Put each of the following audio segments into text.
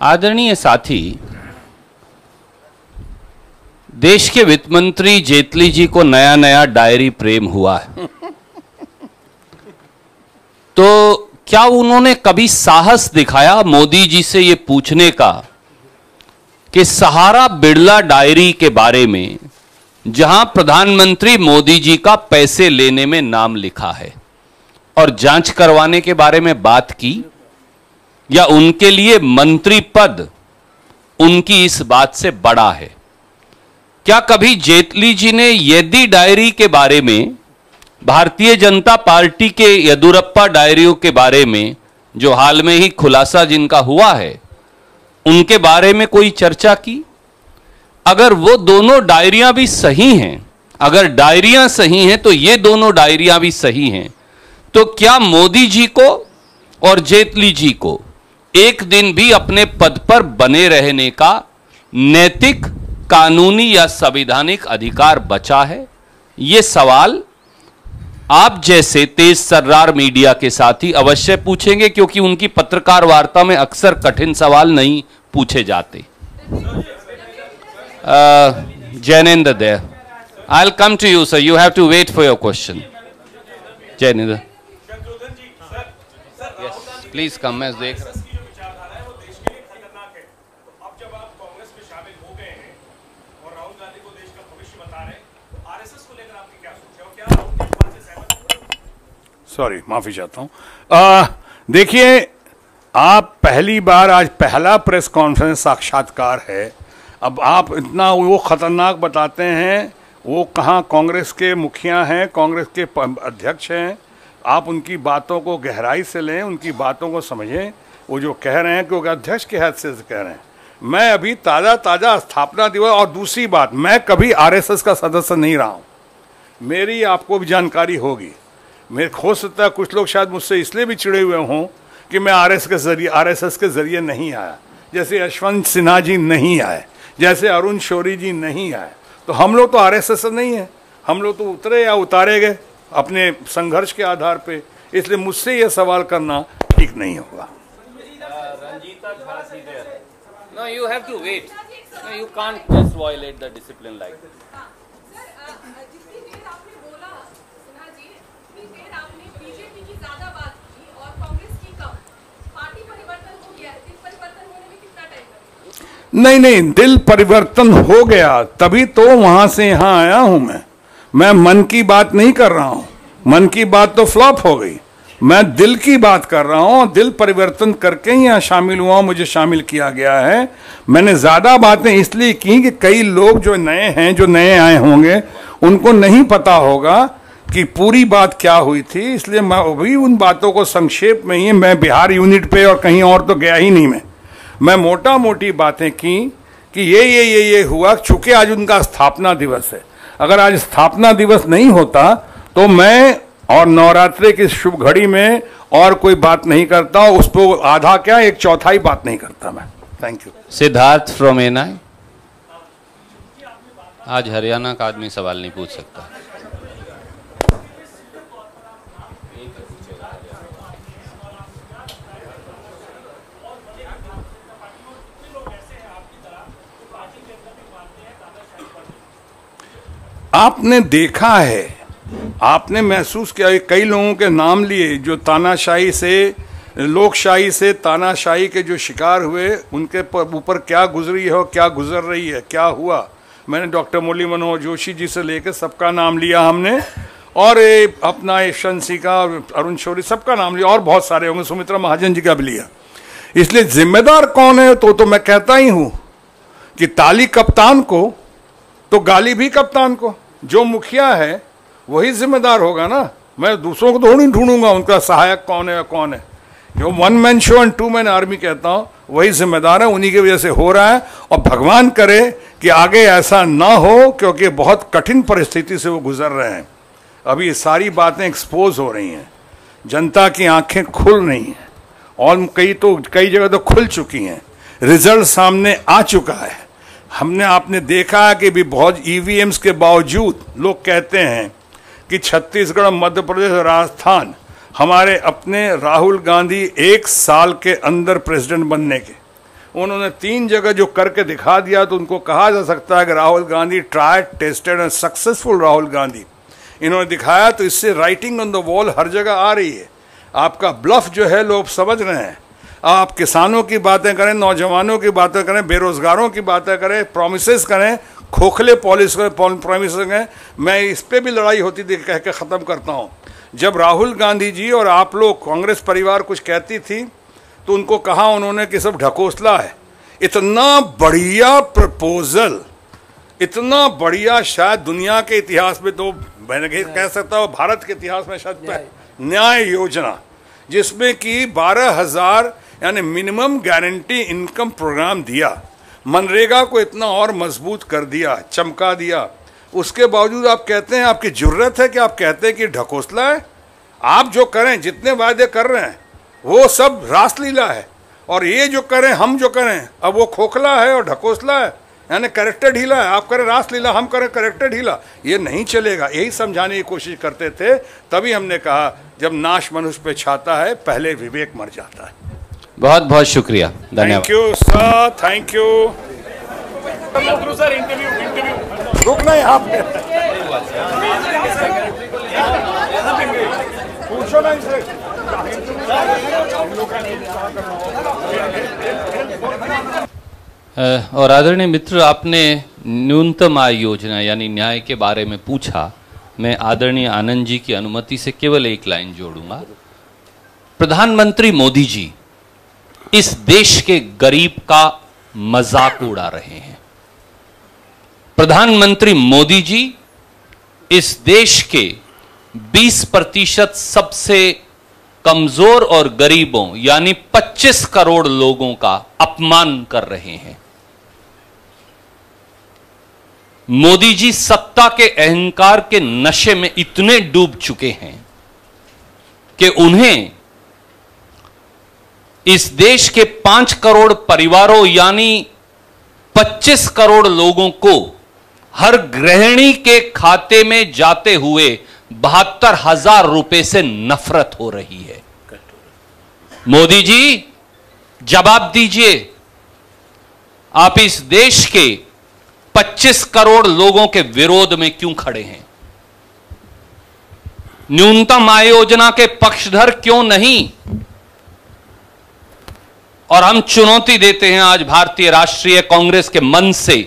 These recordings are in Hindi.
आदरणीय साथी, देश के वित्त मंत्री जेटली जी को नया नया डायरी प्रेम हुआ है। तो क्या उन्होंने कभी साहस दिखाया मोदी जी से ये पूछने का कि सहारा बिरला डायरी के बारे में, जहां प्रधानमंत्री मोदी जी का पैसे लेने में नाम लिखा है, और जांच करवाने के बारे में बात की, या उनके लिए मंत्री पद उनकी इस बात से बड़ा है? क्या कभी जेटली जी ने येदी डायरी के बारे में, भारतीय जनता पार्टी के येदुरप्पा डायरियों के बारे में, जो हाल में ही खुलासा जिनका हुआ है, उनके बारे में कोई चर्चा की? अगर वो दोनों डायरियां भी सही हैं, अगर डायरियां सही हैं तो ये दोनों डायरियां भी सही हैं, तो क्या मोदी जी को और जेटली जी को एक दिन भी अपने पद पर बने रहने का नैतिक, कानूनी या संवैधानिक अधिकार बचा है? ये सवाल आप जैसे तेज सर्रार मीडिया के साथी अवश्य पूछेंगे, क्योंकि उनकी पत्रकार वार्ता में अक्सर कठिन सवाल नहीं पूछे जाते। जैनेंद्र देर, I will come to you sir, you have to wait for your question. Jainendra, please come, मैं देख रहा हूं। सॉरी, माफी चाहता हूं। देखिए, आप पहली बार, आज पहला प्रेस कॉन्फ्रेंस साक्षात्कार है। अब आप इतना वो खतरनाक बताते हैं, वो कहाँ कांग्रेस के मुखिया हैं, कांग्रेस के अध्यक्ष हैं। आप उनकी बातों को गहराई से लें, उनकी बातों को समझें। वो जो कह रहे हैं कि वो अध्यक्ष के हैसियत से कह रहे हैं। मैं अभी ताज़ा स्थापना दिवस, और दूसरी बात, मैं कभी आरएसएस का सदस्य नहीं रहा हूँ। मेरी आपको भी जानकारी होगी। मेरे हो सकता है कुछ लोग शायद मुझसे इसलिए भी चिड़े हुए हों कि मैं आरएसएस के जरिए नहीं आया, जैसे यशवंत सिन्हा जी नहीं आए, जैसे अरुण शौरी जी नहीं आए। तो हम लोग तो आरएसएस से नहीं है, हम लोग तो उतरे या उतारे गए अपने संघर्ष के आधार पे। इसलिए मुझसे यह सवाल करना ठीक नहीं होगा। No, you have to wait. No, you can't just violate the discipline like this. नहीं, दिल परिवर्तन हो गया तभी तो वहां से यहां आया हूं। मैं मन की बात नहीं कर रहा हूं। मन की बात तो फ्लॉप हो गई। मैं दिल की बात कर रहा हूं। दिल परिवर्तन करके ही यहाँ शामिल हुआ, मुझे शामिल किया गया है। मैंने ज्यादा बातें इसलिए की कि कई लोग जो नए हैं, जो नए आए होंगे, उनको नहीं पता होगा कि पूरी बात क्या हुई थी। इसलिए मैं अभी उन बातों को संक्षेप में ही, मैं बिहार यूनिट पे और कहीं और तो गया ही नहीं। मैं मोटा मोटी बातें की कि ये हुआ, चूंकि आज उनका स्थापना दिवस है। अगर आज स्थापना दिवस नहीं होता तो मैं और नवरात्रि की शुभ घड़ी में और कोई बात नहीं करता, उस पर आधा क्या, एक चौथाई बात नहीं करता मैं। Thank you. Siddharth from ANI. आज हरियाणा का आदमी सवाल नहीं पूछ सकता। आपने देखा है, आपने महसूस किया, कई लोगों के नाम लिए जो तानाशाही से, लोकशाही से तानाशाही के जो शिकार हुए, उनके ऊपर क्या गुजरी है और क्या गुजर रही है, क्या हुआ। मैंने डॉक्टर मुरली मनोहर जोशी जी से लेकर सबका नाम लिया हमने, और अपना यशवंत सिंह का, अरुण शौरी, सबका नाम लिया, और बहुत सारे होंगे, सुमित्रा महाजन जी का भी लिया। इसलिए जिम्मेदार कौन है तो मैं कहता ही हूं कि ताली कप्तान को तो गाली भी कप्तान को। जो मुखिया है वही जिम्मेदार होगा ना। मैं दूसरों को थोड़ी ढूंढूंगा उनका सहायक कौन है कौन है। जो one man show and two man army कहता हूं, वही जिम्मेदार है। उन्हीं की वजह से हो रहा है, और भगवान करे कि आगे ऐसा ना हो, क्योंकि बहुत कठिन परिस्थिति से वो गुजर रहे हैं। अभी ये सारी बातें एक्सपोज हो रही हैं, जनता की आंखें खुल रही हैं, और कई जगह तो खुल चुकी हैं। रिजल्ट सामने आ चुका है। आपने देखा है कि भी बहुत ईवीएम्स के बावजूद लोग कहते हैं कि छत्तीसगढ़, मध्य प्रदेश, राजस्थान, हमारे अपने राहुल गांधी 1 साल के अंदर प्रेसिडेंट बनने के, उन्होंने 3 जगह जो करके दिखा दिया, तो उनको कहा जा सकता है कि Rahul Gandhi tried, tested and successful Rahul Gandhi. इन्होंने दिखाया, तो इससे राइटिंग ऑन द वॉल हर जगह आ रही है। आपका ब्लफ जो है लोग समझ रहे हैं। आप किसानों की बातें करें, नौजवानों की बातें करें, बेरोजगारों की बातें करें, प्रोमिसेस करें, खोखले प्रोमिस करें। मैं इस पर भी लड़ाई होती थी, कह के ख़त्म करता हूँ। जब राहुल गांधी जी और आप लोग कांग्रेस परिवार कुछ कहती थी, तो उनको कहा उन्होंने कि सब ढकोसला है। इतना बढ़िया प्रपोजल, इतना बढ़िया, शायद दुनिया के इतिहास में, तो मैंने कह सकता हूँ भारत के इतिहास में शायद न्याय योजना, जिसमें कि 12,000 यानी मिनिमम गारंटी इनकम प्रोग्राम दिया, मनरेगा को इतना और मजबूत कर दिया, चमका दिया। उसके बावजूद आप कहते हैं, आपकी जुर्रत है कि आप कहते हैं कि ढकोसला है। आप जो करें, जितने वायदे कर रहे हैं, वो सब रासलीला है, और ये जो करें, हम जो करें, अब वो खोखला है और ढकोसला है, यानी करेक्टर ढीला है। आप करें रासलीला, हम करें करेक्टर ढीला, ये नहीं चलेगा। यही समझाने की कोशिश करते थे। तभी हमने कहा, जब नाश मनुष्य पे छाता है, पहले विवेक मर जाता है। बहुत बहुत शुक्रिया, धन्यवाद। Thank you sir, thank you. रुकना यहाँ पे, पूछो ना इसे। और आदरणीय मित्र, आपने न्यूनतम आय योजना यानी न्याय के बारे में पूछा। मैं आदरणीय आनंद जी की अनुमति से केवल एक लाइन जोड़ूंगा। प्रधानमंत्री मोदी जी इस देश के गरीब का मजाक उड़ा रहे हैं। प्रधानमंत्री मोदी जी इस देश के 20% सबसे कमजोर और गरीबों यानी 25 करोड़ लोगों का अपमान कर रहे हैं। मोदी जी सत्ता के अहंकार के नशे में इतने डूब चुके हैं कि उन्हें इस देश के 5 करोड़ परिवारों यानी 25 करोड़ लोगों को हर गृहिणी के खाते में जाते हुए 72,000 रुपए से नफरत हो रही है। मोदी जी, जवाब दीजिए, आप इस देश के 25 करोड़ लोगों के विरोध में क्यों खड़े हैं? न्यूनतम आय योजना के पक्षधर क्यों नहीं? और हम चुनौती देते हैं आज भारतीय राष्ट्रीय कांग्रेस के मंच से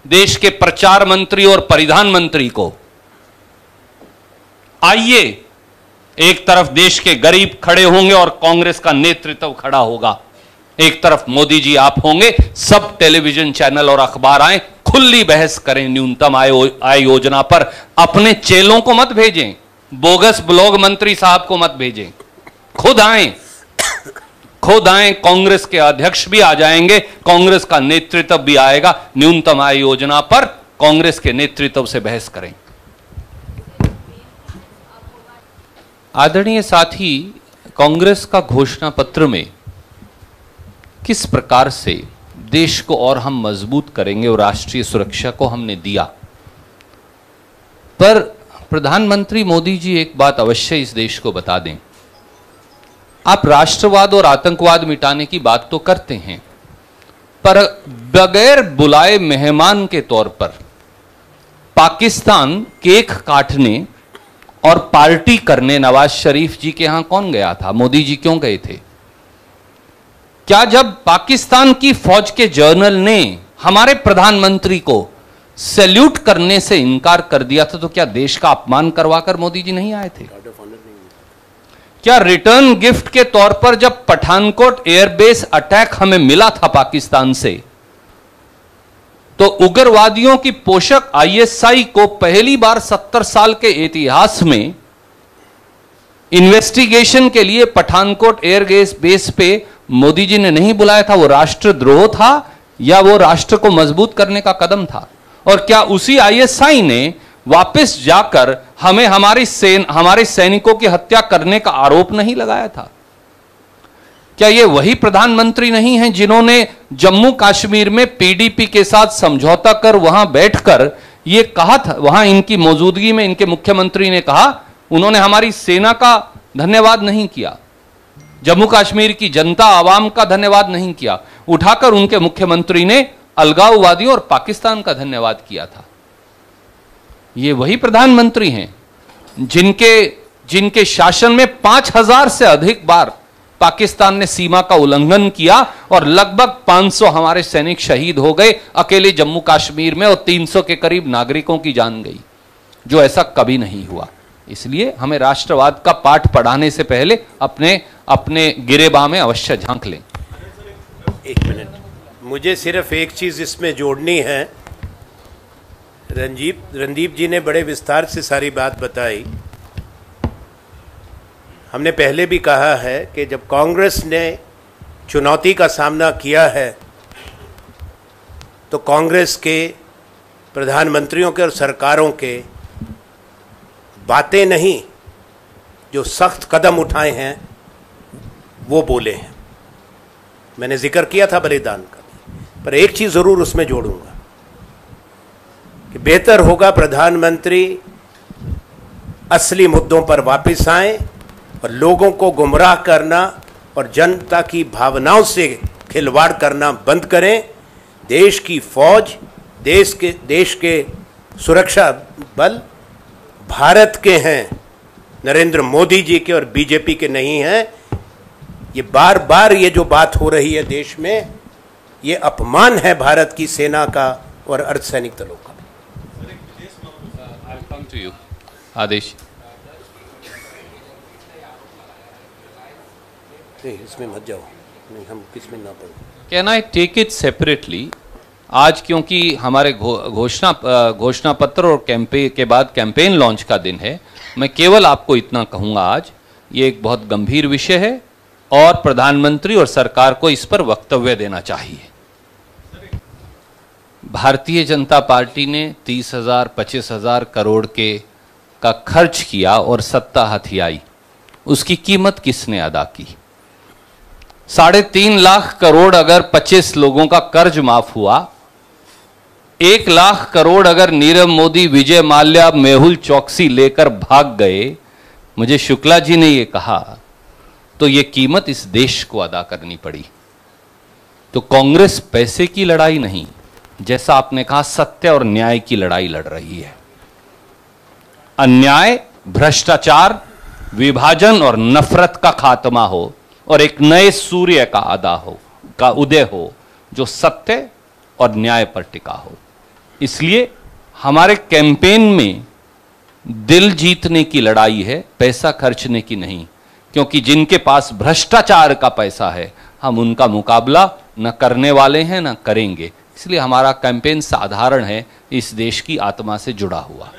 देश के प्रचार मंत्री और परिधान मंत्री को, आइए, एक तरफ देश के गरीब खड़े होंगे और कांग्रेस का नेतृत्व खड़ा होगा, एक तरफ मोदी जी आप होंगे। सब टेलीविजन चैनल और अखबार आए, खुली बहस करें न्यूनतम आय योजना पर। अपने चेलों को मत भेजें, बोगस ब्लॉग मंत्री साहब को मत भेजें, खुद आए, खुद आए। कांग्रेस के अध्यक्ष भी आ जाएंगे, कांग्रेस का नेतृत्व भी आएगा। न्यूनतम आय योजना पर कांग्रेस के नेतृत्व से बहस करें। आदरणीय साथी, कांग्रेस का घोषणा पत्र में किस प्रकार से देश को और हम मजबूत करेंगे और राष्ट्रीय सुरक्षा को हमने दिया, पर प्रधानमंत्री मोदी जी एक बात अवश्य इस देश को बता दें। आप राष्ट्रवाद और आतंकवाद मिटाने की बात तो करते हैं, पर बगैर बुलाए मेहमान के तौर पर पाकिस्तान केक काटने और पार्टी करने नवाज शरीफ जी के यहां कौन गया था? मोदी जी क्यों गए थे? क्या जब पाकिस्तान की फौज के जनरल ने हमारे प्रधानमंत्री को सैल्यूट करने से इनकार कर दिया था, तो क्या देश का अपमान करवाकर मोदी जी नहीं आए थे? क्या रिटर्न गिफ्ट के तौर पर जब पठानकोट एयरबेस अटैक हमें मिला था पाकिस्तान से, तो उग्रवादियों की पोषक आईएसआई को पहली बार 70 साल के इतिहास में इन्वेस्टिगेशन के लिए पठानकोट एयरबेस पे मोदी जी ने नहीं बुलाया था? वो राष्ट्रद्रोह था या वो राष्ट्र को मजबूत करने का कदम था? और क्या उसी आईएसआई ने वापस जाकर हमें हमारे सैनिकों की हत्या करने का आरोप नहीं लगाया था? क्या ये वही प्रधानमंत्री नहीं हैं जिन्होंने जम्मू कश्मीर में पीडीपी के साथ समझौता कर वहां बैठकर ये कहा था, वहां इनकी मौजूदगी में इनके मुख्यमंत्री ने कहा, उन्होंने हमारी सेना का धन्यवाद नहीं किया, जम्मू कश्मीर की जनता आवाम का धन्यवाद नहीं किया, उठाकर उनके मुख्यमंत्री ने अलगाववादियों और पाकिस्तान का धन्यवाद किया था। ये वही प्रधानमंत्री हैं जिनके शासन में 5000 से अधिक बार पाकिस्तान ने सीमा का उल्लंघन किया और लगभग 500 हमारे सैनिक शहीद हो गए अकेले जम्मू कश्मीर में, और 300 के करीब नागरिकों की जान गई, जो ऐसा कभी नहीं हुआ। इसलिए हमें राष्ट्रवाद का पाठ पढ़ाने से पहले अपने गिरेबां में अवश्य झांक लें। एक मिनट, मुझे सिर्फ एक चीज इसमें जोड़नी है। रणदीप जी ने बड़े विस्तार से सारी बात बताई। हमने पहले भी कहा है कि जब कांग्रेस ने चुनौती का सामना किया है तो कांग्रेस के प्रधानमंत्रियों के और सरकारों के बातें नहीं, जो सख्त कदम उठाए हैं वो बोले हैं। मैंने जिक्र किया था बलिदान का, पर एक चीज़ ज़रूर उसमें जोड़ूंगा कि बेहतर होगा प्रधानमंत्री असली मुद्दों पर वापस आएं और लोगों को गुमराह करना और जनता की भावनाओं से खिलवाड़ करना बंद करें। देश की फौज, देश के सुरक्षा बल भारत के हैं, नरेंद्र मोदी जी के और बीजेपी के नहीं हैं। ये बार बार ये जो बात हो रही है देश में, ये अपमान है भारत की सेना का और अर्धसैनिक दलों का। आदेश नहीं, इसमें मत जाओ, नहीं हम किसमें ना पढ़ो। Can I take it separately? आज क्योंकि हमारे घोषणा पत्र और कैंपेन के बाद कैंपेन लॉन्च का दिन है, मैं केवल आपको इतना कहूंगा, आज ये एक बहुत गंभीर विषय है और प्रधानमंत्री और सरकार को इस पर वक्तव्य देना चाहिए। भारतीय जनता पार्टी ने 30,000 25,000 करोड़ का खर्च किया और सत्ता हथियाई। उसकी कीमत किसने अदा की? 3.5 लाख करोड़ अगर 25 लोगों का कर्ज माफ हुआ, 1 लाख करोड़ अगर नीरव मोदी, विजय माल्या, मेहुल चौकसी लेकर भाग गए, मुझे शुक्ला जी ने यह कहा, तो यह कीमत इस देश को अदा करनी पड़ी। तो कांग्रेस पैसे की लड़ाई नहीं, जैसा आपने कहा, सत्य और न्याय की लड़ाई लड़ रही है। अन्याय, भ्रष्टाचार, विभाजन और नफरत का खात्मा हो और एक नए सूर्य का उदय हो जो सत्य और न्याय पर टिका हो। इसलिए हमारे कैंपेन में दिल जीतने की लड़ाई है, पैसा खर्चने की नहीं, क्योंकि जिनके पास भ्रष्टाचार का पैसा है हम उनका मुकाबला न करने वाले हैं न करेंगे। इसलिए हमारा कैंपेन साधारण है, इस देश की आत्मा से जुड़ा हुआ।